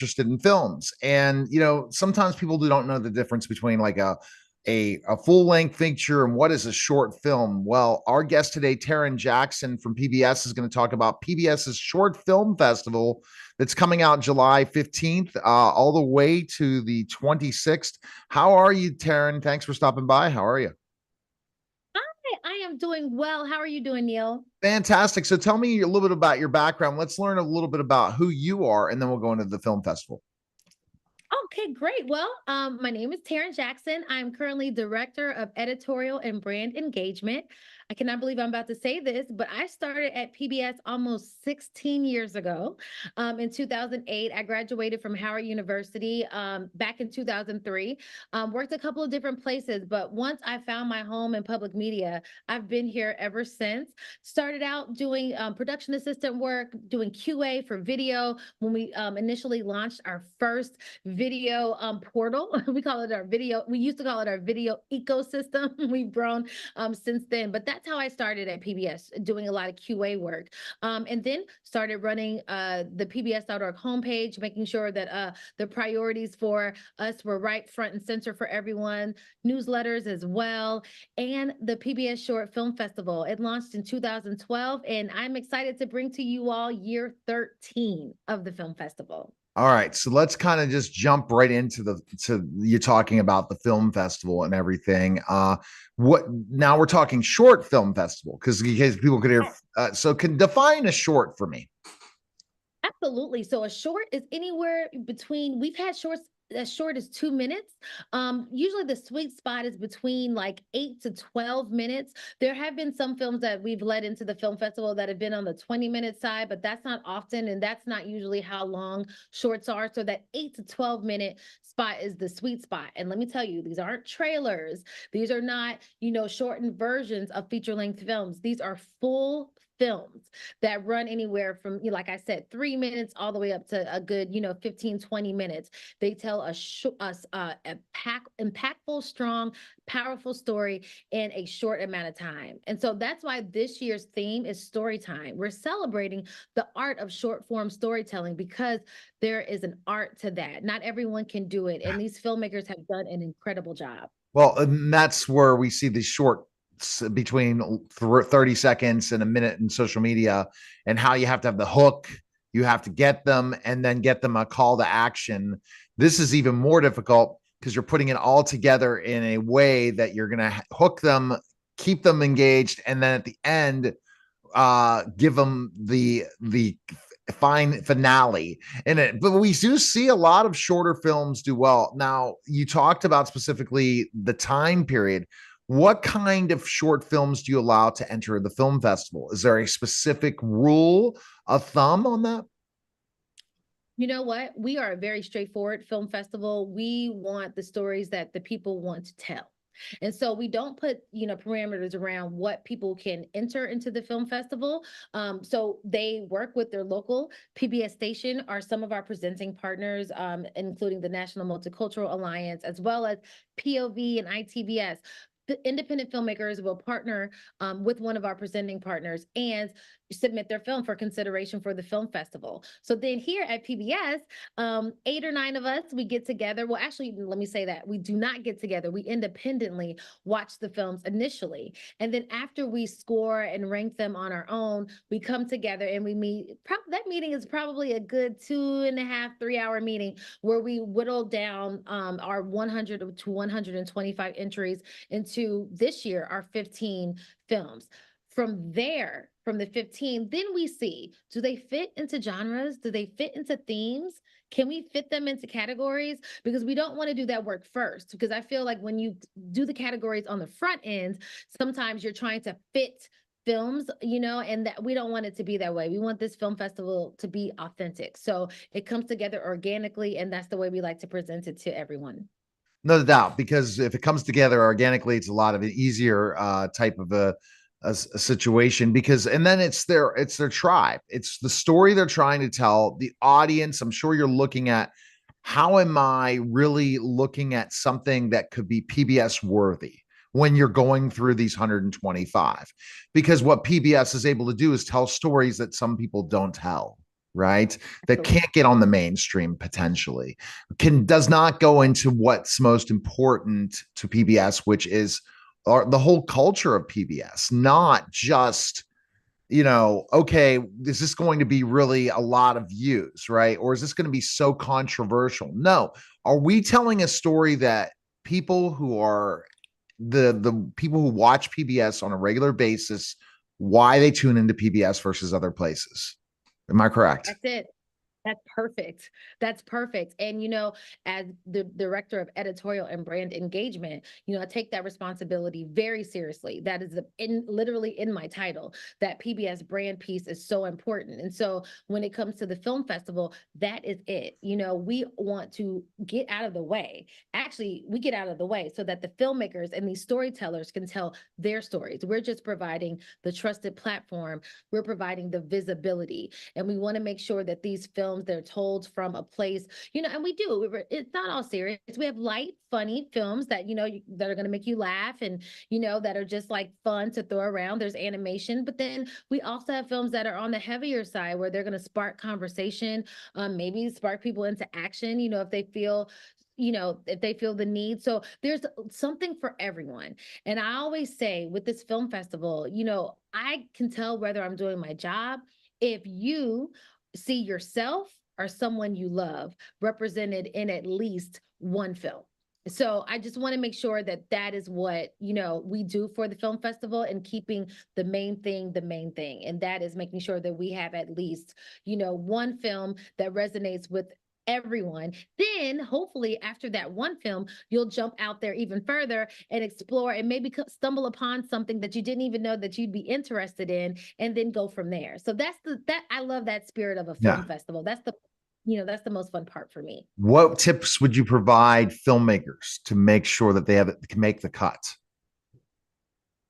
interested in films. And, sometimes people don't know the difference between like a full length feature and what is a short film. Well, our guest today, Taryn Jackson from PBS, is going to talk about PBS's Short Film Festival that's coming out July 15th, all the way to the 26th. How are you, Taryn? Thanks for stopping by. How are you? Hi, I am doing well. How are you doing, Neil? Fantastic. So tell me a little bit about your background. Let's learn a little bit about who you are, and then we'll go into the film festival. Okay, great. Well, my name is Taryn Jackson. I'm currently Director of Editorial and Brand Engagement. I cannot believe I'm about to say this, but I started at PBS almost 16 years ago. In 2008, I graduated from Howard University back in 2003. Worked a couple of different places, but once I found my home in public media, I've been here ever since. Started out doing production assistant work, doing QA for video when we initially launched our first video portal. We used to call it our video ecosystem. We've grown since then, but that's how I started at PBS, doing a lot of QA work. And then started running the PBS.org homepage, making sure that the priorities for us were right front and center for everyone, newsletters as well, and the PBS Short Film Festival. It launched in 2012, and I'm excited to bring to you all year 13 of the film festival. All right, so let's kind of just jump right into the to you talking about the film festival and everything. What now we're talking short film festival because people could hear. So can define a short for me. Absolutely. So a short is anywhere between, we've had shorts as short as 2 minutes. Usually the sweet spot is between like 8 to 12 minutes. There have been some films that we've led into the film festival that have been on the 20-minute side, but that's not often. And that's not usually how long shorts are. So that 8 to 12 minute spot is the sweet spot. And let me tell you, these aren't trailers. These are not, shortened versions of feature length films. These are full films that run anywhere from, like I said, 3 minutes all the way up to a good, 15, 20 minutes. They tell impactful, strong, powerful story in a short amount of time. And so that's why this year's theme is story time. We're celebrating the art of short form storytelling because there is an art to that. Not everyone can do it. And these filmmakers have done an incredible job. Well, and that's where we see the short between 30 seconds and a minute in social media, and how you have to have the hook, you have to get them, and then get them a call to action. This is even more difficult because you're putting it all together in a way that you're going to hook them, keep them engaged, and then at the end, give them the fine finale in it. But we do see a lot of shorter films do well. Now, you talked about specifically the time period. What kind of short films do you allow to enter the film festival? Is there a specific rule of thumb on that? You know what? We are a very straightforward film festival. We want the stories that the people want to tell. And so we don't put, parameters around what people can enter into the film festival. So they work with their local PBS station, are some of our presenting partners, including the National Multicultural Alliance, as well as POV and ITVS. The independent filmmakers will partner with one of our presenting partners and submit their film for consideration for the film festival. So then here at PBS, 8 or 9 of us, we get together. Well, actually, let me say that we do not get together. We independently watch the films initially. And then after we score and rank them on our own, we come together and we meet. That meeting is probably a good 2.5, 3 hour meeting where we whittle down our 100 to 125 entries into this year, our 15 films. From there, from the 15, then we see, do they fit into genres? Do they fit into themes? Can we fit them into categories? Because we don't want to do that work first. Because I feel like when you do the categories on the front end, sometimes you're trying to fit films, and that we don't want it to be that way. We want this film festival to be authentic. So it comes together organically, and that's the way we like to present it to everyone. No doubt, because if it comes together organically, it's a lot of an easier type of a situation. Because and then it's their tribe, it's the story they're trying to tell the audience. I'm sure you're looking at, how am I really looking at something that could be PBS worthy when you're going through these 125, because what PBS is able to do is tell stories that some people don't tell. right? That Absolutely. can't get on the mainstream potentially, does not go into what's most important to PBS, which is the whole culture of PBS, not just, okay, is this going to be really a lot of views, right? Or is this going to be so controversial? No. Are we telling a story that people who are the people who watch PBS on a regular basis, why they tune into PBS versus other places? Am I correct? That's it. That's perfect. That's perfect. And, as the director of editorial and brand engagement, I take that responsibility very seriously. That is literally in my title, that PBS brand piece is so important. And so when it comes to the film festival, that is it. We want to get out of the way. Actually, we get out of the way so that the filmmakers and these storytellers can tell their stories. We're just providing the trusted platform. We're providing the visibility. And we want to make sure that these films, they're told from a place, and we do. It's not all serious. We have light, funny films that, that are going to make you laugh and, that are just like fun to throw around. There's animation, but then we also have films that are on the heavier side where they're going to spark conversation, maybe spark people into action, if they feel the need. So there's something for everyone. And I always say with this film festival, I can tell whether I'm doing my job if you see yourself or someone you love represented in at least one film. So I just want to make sure that that is what, we do for the film festival, and keeping the main thing the main thing. And that is making sure that we have at least, one film that resonates with everyone. Then hopefully after that one film, you'll jump out there even further and explore and maybe stumble upon something that you didn't even know that you'd be interested in, and then go from there. So that I love that spirit of a Yeah. film festival. That's the most fun part for me. What tips would you provide filmmakers to make sure that can make the cut?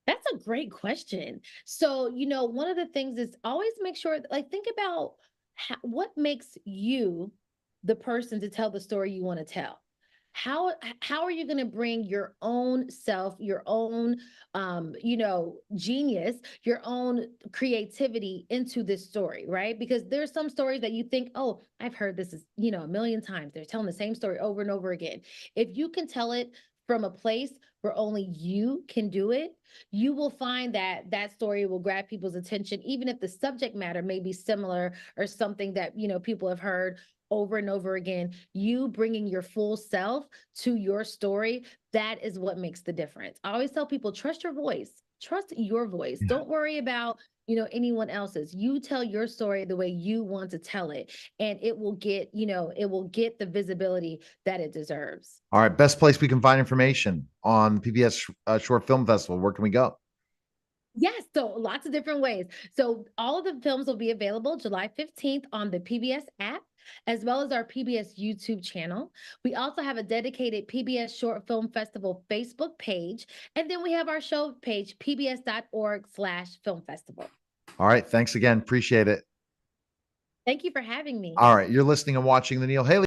That's a great question. So, one of the things is always make sure, like, think about what makes you the person to tell the story you want to tell. How are you going to bring your own self, your own genius, your own creativity into this story, right? Because there's some stories that you think, oh, I've heard this is, a million times. They're telling the same story over and over again. If you can tell it from a place where only you can do it, you will find that that story will grab people's attention, even if the subject matter may be similar or something that, people have heard over and over again. You bringing your full self to your story, that is what makes the difference. I always tell people, trust your voice. Trust your voice. Yeah. Don't worry about, anyone else's. You tell your story the way you want to tell it, and it will get the visibility that it deserves. All right. Best place we can find information on PBS Short Film Festival. Where can we go? Yes, so lots of different ways. So all of the films will be available July 15th on the PBS app, as well as our PBS YouTube channel. We also have a dedicated PBS Short Film Festival Facebook page. And then we have our show page, pbs.org/film festival. All right. Thanks again. Appreciate it. Thank you for having me. All right. You're listening and watching The Neil Haley